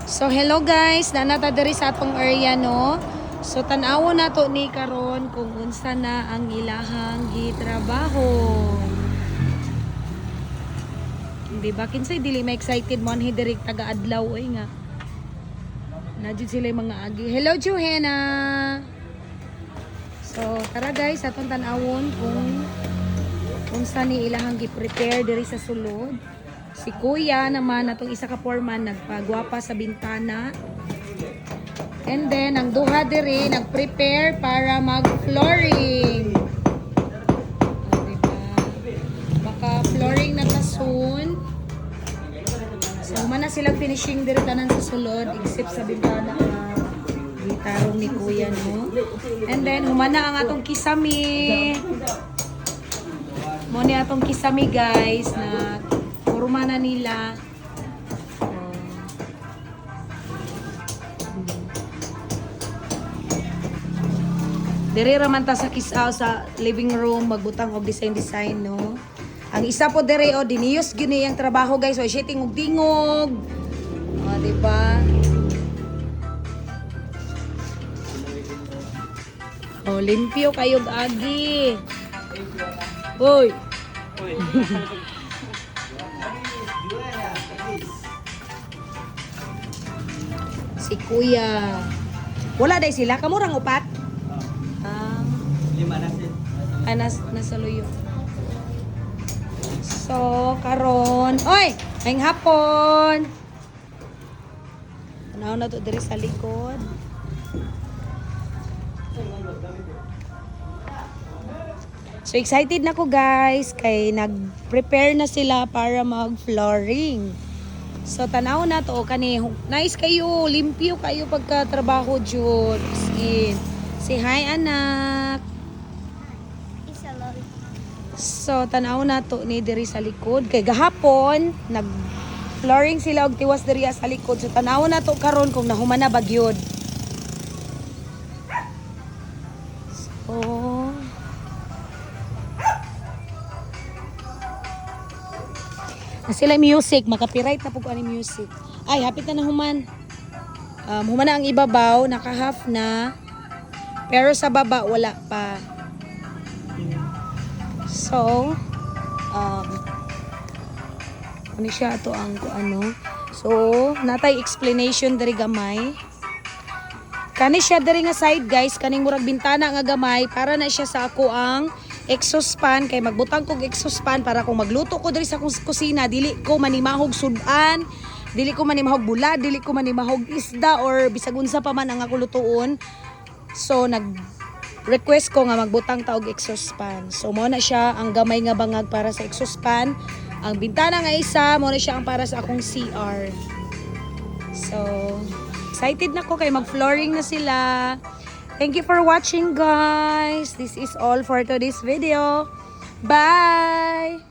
So hello guys, nanata diri sa atong area no. So tan-awo na to ni karon kung unsa na ang ilahang gitrabaho. Di ba kinsay dili ma excited mo anhi diri taga adlaw oy nga. Najud sila yung mga agi. Hello Johanna. So tara guys, atong tan-awon kung unsa ni ilahang gi-prepare diri sa sulod. Si Kuya naman, atong isa ka foreman, nagpagwapa sa bintana. And then, ang duha diri, nag-prepare para mag-flooring. Diba? Maka-flooring na kasun. So, humana silang finishing diri tanan sa sulod, except sa bintana. Gitarong ni Kuya, no? And then, humana ang atong kisami. Mo ni atong kisami, guys, na rumana nila. Diri raman ta sa kisaw sa living room magbutang og design no. Ang isa po diri o diniyos gini ang trabaho guys, so siya tingog dingog. Di ba? Oh, limpyo kayog agi. Hoy. Si Kuya. Wala day sila. Kamurang upat? Lima na sila. Nasa luyo. So, karon. Oy! Ngayong hapon. Tanaw na to diri sa likod. So, excited na ko guys. Kay nag-prepare na sila para mag-flooring. So, tanaw na to. Kani, nice kayo. Limpyo kayo pagka-trabaho, Jud. Skin. Say hi, anak. So, tanaw na to ni diri sa likod. Kay gahapon, nag-flooring sila og tiwas diri sa likod. So, tanaw na to karon kung nahuman na bagyod. So, sila music, makapiright na po ko ani music. Ay, hapit na human. Human na ang ibabaw, naka-half na. Pero sa baba, wala pa. So, ano siya ito ang ano. So, natay explanation dari gamay. Kani siya dari nga side guys, kaning murag bintana nga gamay, para na siya sa ako ang exhaust fan, kay magbutang kog exhaust fan para kung magluto ko diri sa kusina, dili ko manimahog sudan, dili ko manimahog bulad, dili ko manimahog isda or bisag unsa pa man ang ako lutuon. So nag-request ko nga magbutang ta og exhaust fan. So mo na siya ang gamay nga bangag para sa exhaust fan. Ang bintana nga isa mo na siya ang para sa akong CR. So excited na ko kay mag-flooring na sila. Thank you for watching guys. This is all for today's video. Bye!